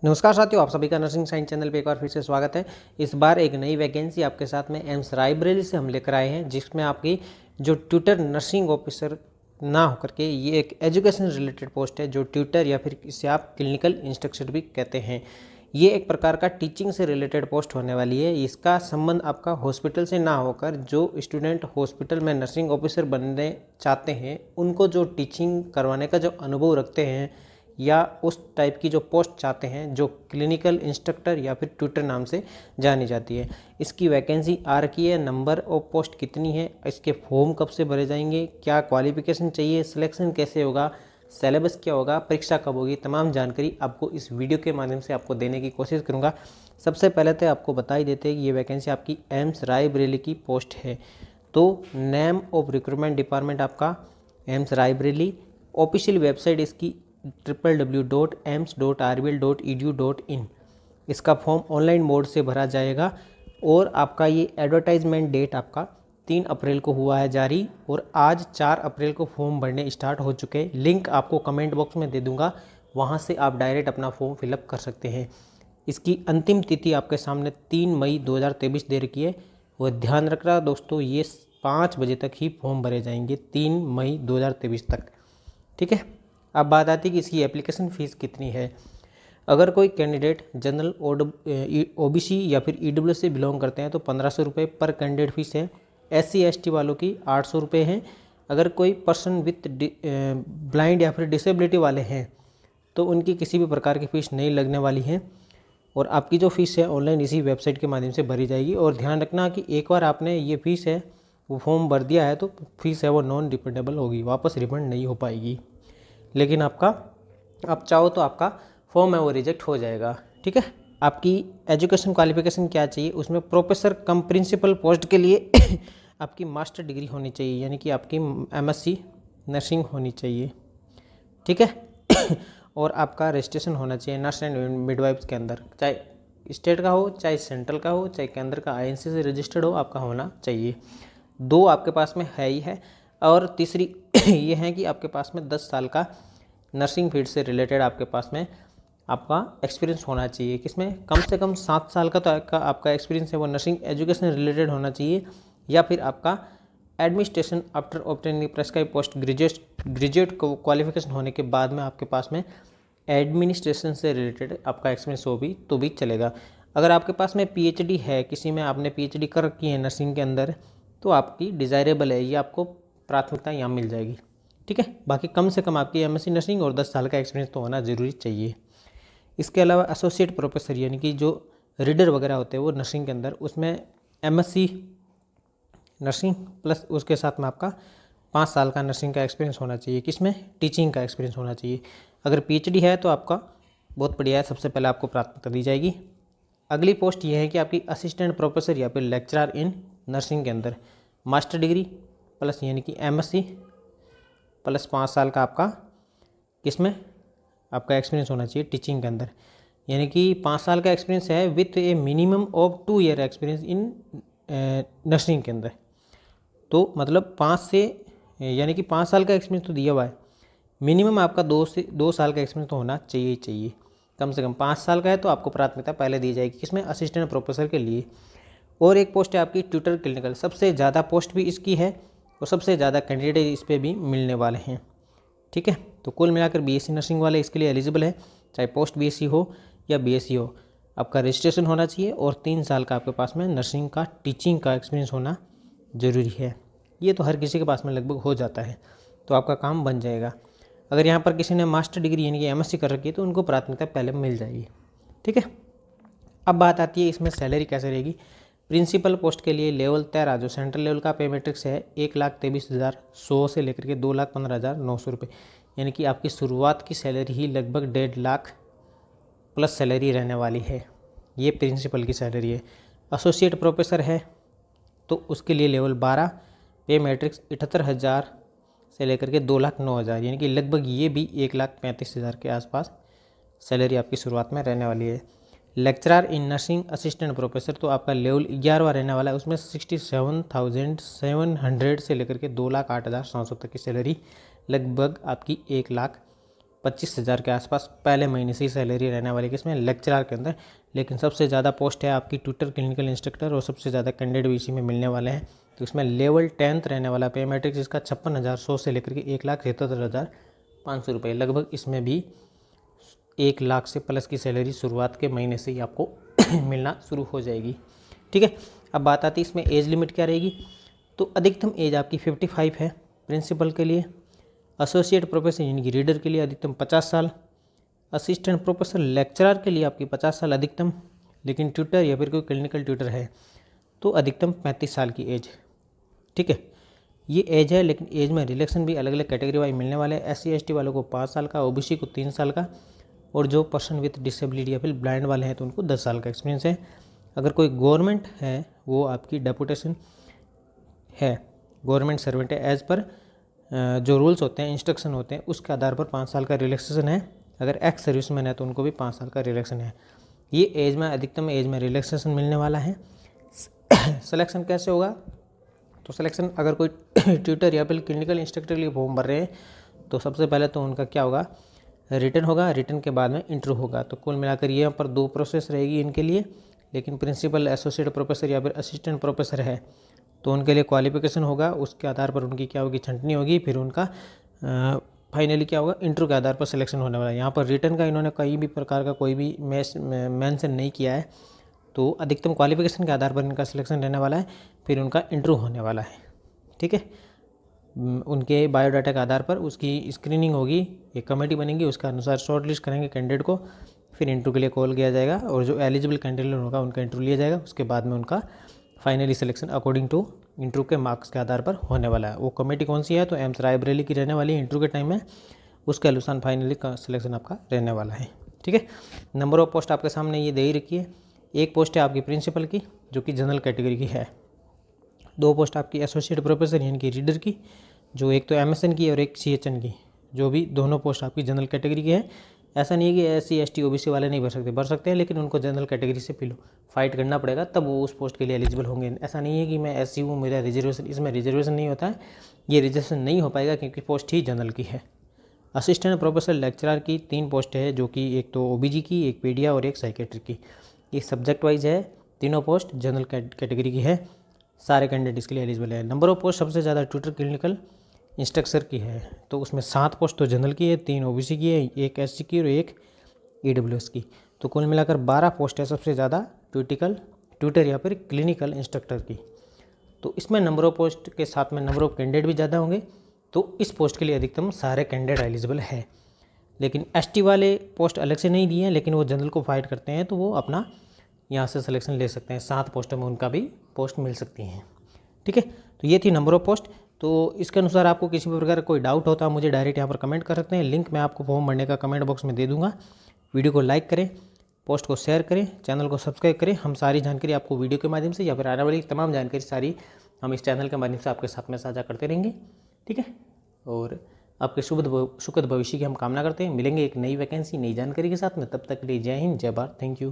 नमस्कार साथियों, आप सभी का नर्सिंग साइंस चैनल पे एक बार फिर से स्वागत है। इस बार एक नई वैकेंसी आपके साथ में एम्स रायबरेली से हम लेकर आए हैं, जिसमें आपकी जो ट्यूटर नर्सिंग ऑफिसर ना होकर के ये एक एजुकेशन रिलेटेड पोस्ट है, जो ट्यूटर या फिर इसे आप क्लिनिकल इंस्ट्रक्टर भी कहते हैं। ये एक प्रकार का टीचिंग से रिलेटेड पोस्ट होने वाली है। इसका संबंध आपका हॉस्पिटल से ना होकर जो स्टूडेंट हॉस्पिटल में नर्सिंग ऑफिसर बनने चाहते हैं, उनको जो टीचिंग करवाने का जो अनुभव रखते हैं या उस टाइप की जो पोस्ट चाहते हैं, जो क्लिनिकल इंस्ट्रक्टर या फिर ट्यूटर नाम से जानी जाती है। इसकी वैकेंसी आ रखी है। नंबर ऑफ पोस्ट कितनी है, इसके फॉर्म कब से भरे जाएंगे, क्या क्वालिफिकेशन चाहिए, सिलेक्शन कैसे होगा, सिलेबस क्या होगा, परीक्षा कब होगी, तमाम जानकारी आपको इस वीडियो के माध्यम से आपको देने की कोशिश करूँगा। सबसे पहले तो आपको बता ही देते हैं कि ये वैकेंसी आपकी एम्स रायबरेली की पोस्ट है। तो नेम ऑफ रिक्रूटमेंट डिपार्टमेंट आपका एम्स रायबरेली। ऑफिशियल वेबसाइट इसकी www.ems.rbl.edu.in। इसका फॉर्म ऑनलाइन मोड से भरा जाएगा और आपका ये एडवर्टाइजमेंट डेट आपका 3 अप्रैल को हुआ है जारी, और आज 4 अप्रैल को फॉर्म भरने स्टार्ट हो चुके हैं। लिंक आपको कमेंट बॉक्स में दे दूंगा, वहाँ से आप डायरेक्ट अपना फॉर्म फिलअप कर सकते हैं। इसकी अंतिम तिथि आपके सामने 3 मई 2023 दे रखी है। और ध्यान रखना दोस्तों, ये 5 बजे तक ही फॉर्म भरे जाएंगे, 3 मई 2023 तक। ठीक है। अब बात आती है कि इसकी एप्लीकेशन फ़ीस कितनी है। अगर कोई कैंडिडेट जनरल ओबीसी या फिर ईडब्ल्यूएस से बिलोंग करते हैं तो 1500 रुपये पर कैंडिडेट फीस है। SC ST वालों की 800 रुपये हैं। अगर कोई पर्सन विथ ब्लाइंड या फिर डिसेबिलिटी वाले हैं तो उनकी किसी भी प्रकार की फ़ीस नहीं लगने वाली है, और आपकी जो फ़ीस है ऑनलाइन इसी वेबसाइट के माध्यम से भरी जाएगी। और ध्यान रखना कि एक बार आपने ये फ़ीस है वो फॉर्म भर दिया है तो फीस है वो नॉन रिफंडेबल होगी, वापस रिफंड नहीं हो पाएगी। लेकिन आप चाहो तो आपका फॉर्म है वो रिजेक्ट हो जाएगा। ठीक है। आपकी एजुकेशन क्वालिफिकेशन क्या चाहिए, उसमें प्रोफेसर कम प्रिंसिपल पोस्ट के लिए आपकी मास्टर डिग्री होनी चाहिए, यानी कि आपकी MSc नर्सिंग होनी चाहिए। ठीक है। और आपका रजिस्ट्रेशन होना चाहिए नर्स एंड मिडवाइफ्स के अंदर, चाहे स्टेट का हो, चाहे सेंट्रल का हो, चाहे केंद्र का INC से रजिस्टर्ड हो, आपका होना चाहिए। 2 आपके पास में है ही है। और तीसरी ये है कि आपके पास में 10 साल का नर्सिंग फील्ड से रिलेटेड आपके पास में आपका एक्सपीरियंस होना चाहिए। किसमें कम से कम 7 साल का तो आपका एक्सपीरियंस है वो नर्सिंग एजुकेशन रिलेटेड होना चाहिए, या फिर आपका administration after obtaining prescribe post graduate qualification होने के बाद में आपके पास में एडमिनिस्ट्रेशन से रिलेटेड आपका एक्सपीरियंस हो भी तो भी चलेगा। अगर आपके पास में PhD है, किसी में आपने PhD कर रखी है नर्सिंग के अंदर, तो आपकी डिज़ायरेबल है, ये आपको प्राथमिकता यहाँ मिल जाएगी। ठीक है। बाकी कम से कम आपकी MSc नर्सिंग और 10 साल का एक्सपीरियंस तो होना ज़रूरी चाहिए। इसके अलावा एसोसिएट प्रोफेसर यानी कि जो रीडर वगैरह होते हैं वो नर्सिंग के अंदर, उसमें MSc नर्सिंग प्लस उसके साथ में आपका 5 साल का नर्सिंग का एक्सपीरियंस होना चाहिए। किसमें टीचिंग का एक्सपीरियंस होना चाहिए। अगर PhD है तो आपका बहुत बढ़िया है, सबसे पहले आपको प्राथमिकता दी जाएगी। अगली पोस्ट ये है कि आपकी असिस्टेंट प्रोफेसर या फिर लेक्चरर इन नर्सिंग के अंदर मास्टर डिग्री प्लस यानी कि MSc प्लस 5 साल का आपका किसमें आपका एक्सपीरियंस होना चाहिए टीचिंग के अंदर, यानी कि 5 साल का एक्सपीरियंस है with A minimum of 2 year experience in nursing के अंदर। तो मतलब 5 से यानी कि 5 साल का एक्सपीरियंस तो दिया हुआ है, मिनिमम आपका 2 साल का एक्सपीरियंस तो होना चाहिए ही चाहिए। कम से कम 5 साल का है तो आपको प्राथमिकता पहले दी जाएगी, किसमें असिस्टेंट प्रोफेसर के लिए। और एक पोस्ट है आपकी ट्यूटर क्लिनिकल, सबसे ज़्यादा पोस्ट भी इसकी है और सबसे ज़्यादा कैंडिडेट इस पर भी मिलने वाले हैं। ठीक है। तो कुल मिलाकर BSc नर्सिंग वाले इसके लिए एलिजिबल है, चाहे पोस्ट BSc हो या BSc हो। आपका रजिस्ट्रेशन होना चाहिए और 3 साल का आपके पास में नर्सिंग का टीचिंग का एक्सपीरियंस होना ज़रूरी है। ये तो हर किसी के पास में लगभग हो जाता है, तो आपका काम बन जाएगा। अगर यहाँ पर किसी ने मास्टर डिग्री यानी कि MSc कर रखी है तो उनको प्राथमिकता पहले मिल जाएगी। ठीक है। अब बात आती है इसमें सैलरी कैसे रहेगी। प्रिंसिपल पोस्ट के लिए लेवल 13 जो सेंट्रल लेवल का पे मैट्रिक्स है 1,23,100 से लेकर के 2,15,900 रुपये, यानी कि आपकी शुरुआत की सैलरी ही लगभग 1.5 लाख प्लस सैलरी रहने वाली है। ये प्रिंसिपल की सैलरी है। एसोसिएट प्रोफेसर है तो उसके लिए लेवल 12 पे मैट्रिक्स 78,000 से लेकर के 2,09,000, यानी कि लगभग ये भी 1,35,000 के आसपास सैलरी आपकी शुरुआत में रहने वाली है। Lecturer in nursing assistant professor तो आपका लेवल 11वां रहने वाला है, उसमें 67,700 से लेकर के 2,08,700 तक की सैलरी, लगभग आपकी 1,00,000 25,000 के आसपास पहले महीने से ही सैलरी रहने वाली है इसमें लेक्चरर के अंदर। लेकिन सबसे ज़्यादा पोस्ट है आपकी ट्यूटर क्लिनिकल इंस्ट्रक्टर और सबसे ज़्यादा कैंडिडेट भी इसी में मिलने वाले हैं। तो इसमें लेवल 10th रहने वाला पे मैट्रिक्स इसका 56,100 से लेकर के 1,77,500 रुपये लगभग। इसमें भी 1 लाख से प्लस की सैलरी शुरुआत के महीने से ही आपको मिलना शुरू हो जाएगी। ठीक है, अब बात आती है इसमें एज लिमिट क्या रहेगी। तो अधिकतम एज आपकी 55 है प्रिंसिपल के लिए, एसोसिएट प्रोफेसर यानी कि रीडर के लिए अधिकतम 50 साल, असिस्टेंट प्रोफेसर लेक्चरर के लिए आपकी 50 साल अधिकतम, लेकिन ट्यूटर या फिर कोई क्लिनिकल ट्यूटर है तो अधिकतम 35 साल की एज। ठीक है, ये एज है, लेकिन एज में रिलेक्शन भी अलग अलग कैटेगरी वाइज मिलने वाले हैं। SC ST वालों को 5 साल का, OBC को 3 साल का, और जो पर्सन विद डिसेबिलिटी या फिर ब्लाइंड वाले हैं तो उनको 10 साल का एक्सपीरियंस है। अगर कोई गवर्नमेंट है वो आपकी डेपुटेशन है, गवर्नमेंट सर्वेंट है, एज पर जो रूल्स होते हैं, इंस्ट्रक्शन होते हैं, उसके आधार पर 5 साल का रिलैक्सेशन है। अगर एक्स सर्विसमैन है तो उनको भी 5 साल का रिलैक्सेशन है। ये एज में अधिकतम एज में रिलैक्सेशन मिलने वाला है। सिलेक्शन कैसे होगा, तो सिलेक्शन अगर कोई ट्यूटर या फिर क्लिनिकल इंस्ट्रक्टर के लिए फॉर्म भर रहे हैं तो सबसे पहले तो उनका क्या होगा, रिटन होगा, रिटन के बाद में इंटरव्यू होगा। तो कुल मिलाकर ये यहाँ पर 2 प्रोसेस रहेगी इनके लिए। लेकिन प्रिंसिपल, एसोसिएट प्रोफेसर या फिर असिस्टेंट प्रोफेसर है तो उनके लिए क्वालिफिकेशन होगा, उसके आधार पर उनकी क्या होगी, छंटनी होगी, फिर उनका फाइनली क्या होगा, इंटरव्यू के आधार पर सिलेक्शन होने वाला है। यहाँ पर रिटन का इन्होंने कहीं भी प्रकार का कोई भी मेंशन नहीं किया है, तो अधिकतम क्वालिफिकेशन के आधार पर इनका सिलेक्शन रहने वाला है, फिर उनका इंटरव्यू होने वाला है। ठीक है, उनके बायोडाटा के आधार पर उसकी स्क्रीनिंग होगी, एक कमेटी बनेगी, उसके अनुसार शॉर्ट लिस्ट करेंगे कैंडिडेट को, फिर इंटरव्यू के लिए कॉल किया जाएगा और जो एलिजिबल कैंडिडेट होगा उनका इंटरव्यू लिया जाएगा। उसके बाद में उनका finally selection according to interview के मार्क्स के आधार पर होने वाला है। वो कमेटी कौन सी है, तो एम्स रायबरेली की रहने वाली है इंटरव्यू के टाइम में, उसके अनुसार फाइनली सिलेक्शन आपका रहने वाला है। ठीक है, नंबर ऑफ पोस्ट आपके सामने ये दे ही रखी है। एक पोस्ट है आपकी प्रिंसिपल की जो कि जनरल कैटेगरी की है, 2 पोस्ट आपकी एसोसिएट प्रोफेसर यानी कि रीडर की, जो एक तो MSN की और एक CHN की, जो भी दोनों पोस्ट आपकी जनरल कैटेगरी की है। ऐसा नहीं है कि SC ST OBC वाले नहीं भर सकते हैं, लेकिन उनको जनरल कैटेगरी से फाइट करना पड़ेगा तब वो उस पोस्ट के लिए एलिजिबल होंगे। ऐसा नहीं है कि मैं SC हूँ मेरा रिजर्वेशन, इसमें रिजर्वेशन नहीं होता है, ये रिजर्वेशन नहीं हो पाएगा क्योंकि पोस्ट ही जनरल की है। असिस्टेंट प्रोफेसर लेक्चरर की 3 पोस्ट है, जो कि एक तो OBG की, एक पीडिया और एक साइकेट्री की। ये सब्जेक्ट वाइज है, तीनों पोस्ट जनरल कैटेगरी की है, सारे कैंडिडेट इसके लिए एलिजिबल है। नंबर ऑफ पोस्ट सबसे ज़्यादा ट्यूटर क्लिनिकल इंस्ट्रक्टर की है, तो उसमें 7 पोस्ट तो जनरल की है, 3 OBC की है, एक SC की और एक EWS की। तो कुल मिलाकर 12 पोस्ट है सबसे ज़्यादा ट्यूटर या फिर क्लिनिकल इंस्ट्रक्टर की। तो इसमें नंबर ऑफ पोस्ट के साथ में नंबर ऑफ कैंडिडेट भी ज़्यादा होंगे, तो इस पोस्ट के लिए अधिकतम सारे कैंडिडेट एलिजिबल है। लेकिन ST वाले पोस्ट अलग से नहीं दिए हैं, लेकिन वो जनरल को फाइट करते हैं तो वो अपना यहाँ से सिलेक्शन ले सकते हैं। 7 पोस्टों में उनका भी पोस्ट मिल सकती हैं। ठीक है, तो ये थी नंबर ऑफ पोस्ट। तो इसके अनुसार आपको किसी भी प्रकार कोई डाउट होता है मुझे डायरेक्ट यहाँ पर कमेंट कर सकते हैं। लिंक मैं आपको फॉर्म भरने का कमेंट बॉक्स में दे दूँगा। वीडियो को लाइक करें, पोस्ट को शेयर करें, चैनल को सब्सक्राइब करें। हम सारी जानकारी आपको वीडियो के माध्यम से या फिर आने वाली तमाम जानकारी सारी हम इस चैनल के माध्यम से आपके साथ में साझा करते रहेंगे। ठीक है, और आपके सुखद भविष्य की हम कामना करते हैं। मिलेंगे एक नई वैकेंसी, नई जानकारी के साथ में, तब तक के लिए जय हिंद, जय भारत, थैंक यू।